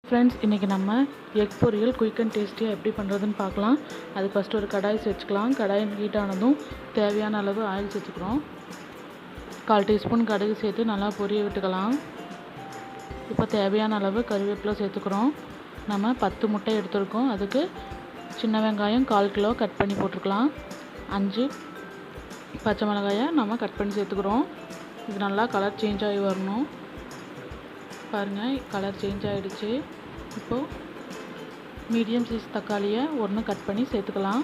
Friends इनके नम्म egg poriyal quick and टेस्टिया एप्पडी पண்றதுன்னு பார்க்கலாம். அதுக்கு ஃபர்ஸ்ட் ஒரு கடாய் சேர்த்துக்கலாம். கடாய் ஹீட் ஆனதும் தேவையான அளவு ஆயில் சேர்த்துக்கிறோம். 1/4 டீஸ்பூன் கடுகு சேர்த்து நல்லா பொரிய விட்டுக்கலாம். இப்போ தேவையான அளவு கறிவேப்பிலை சேர்த்துக்கிறோம். நம்ம 10 முட்டை எடுத்துர்க்கோம். அதுக்கு சின்ன வெங்காயம் 1/4 கிலோ கட் பண்ணி போட்டுக்கலாம். 5 பச்சை மிளகாயை நம்ம கட் பண்ணி சேர்த்துக்கிறோம். இது நல்லா கலர் சேஞ்ச் ஆகி வரணும். பாருங்க கலர் சேஞ்ச் ஆயிடுச்சு. இப்போ மீடியம் சைஸ் தக்காளியை ஒன்று கட் பண்ணி சேர்த்துக்கலாம்.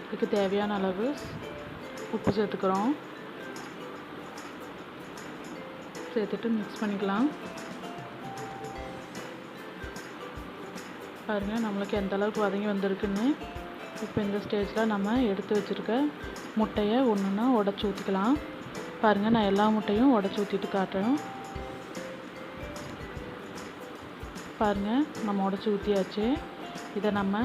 இதுக்கு தேவையான அளவு உப்பு சேர்த்துக்கிறோம். சேர்த்துட்டு மிக்ஸ் பண்ணிக்கலாம். பாருங்க நம்மளுக்கு எந்த அளவுக்கு வதங்கி வந்திருக்குன்னு. இப்போ இந்த ஸ்டேஜில் நம்ம எடுத்து வச்சுருக்க முட்டையை ஒன்றுன்னா உடச்சி ஊற்றிக்கலாம். பாருங்கள் நான் எல்லா முட்டையும் உடச்சி ஊற்றிட்டு காட்டுறேன். பாருங்கள் நம்ம உடச்சி ஊற்றியாச்சு. இதை நம்ம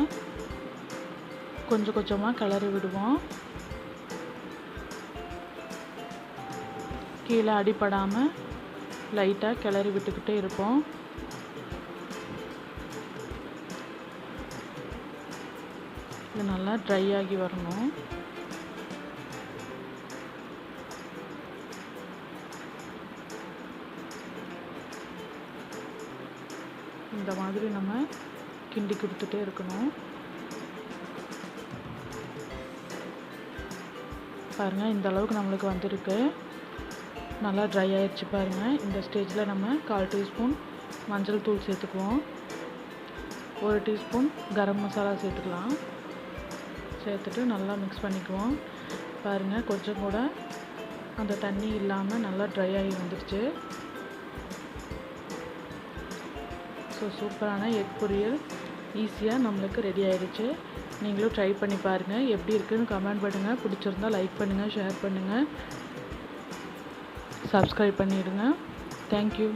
கொஞ்சம் கொஞ்சமாக கிளறி விடுவோம். கீழே அடிபடாமல் லைட்டாக கிளறி விட்டுக்கிட்டே இருப்போம். இது நல்லா ட்ரை ஆகி வரணும். இந்த மாதிரி நம்ம கிண்டி கொடுத்துட்டே இருக்கணும். பாருங்கள் இந்த அளவுக்கு நம்மளுக்கு வந்திருக்கு. நல்லா ட்ரை ஆயிடுச்சு பாருங்கள். இந்த ஸ்டேஜில் நம்ம 1/4 டீஸ்பூன் மஞ்சள் தூள் சேர்த்துக்குவோம். 1 டீஸ்பூன் கரம் மசாலா சேர்த்துக்கலாம். சேர்த்துட்டு நல்லா மிக்ஸ் பண்ணிக்குவோம். பாருங்கள் கொஞ்சம் கூட அந்த தண்ணி இல்லாமல் நல்லா ட்ரை ஆகி வந்துடுச்சு. ஸோ சூப்பரான எக் பொரியல் ஈஸியாக நம்மளுக்கு ரெடி ஆகிடுச்சு. நீங்களும் ட்ரை பண்ணி பாருங்கள். எப்படி இருக்குன்னு கமெண்ட் பண்ணுங்கள். பிடிச்சிருந்தால் லைக் பண்ணுங்கள், ஷேர் பண்ணுங்கள், சப்ஸ்கிரைப் பண்ணிவிடுங்க. தேங்க்யூ.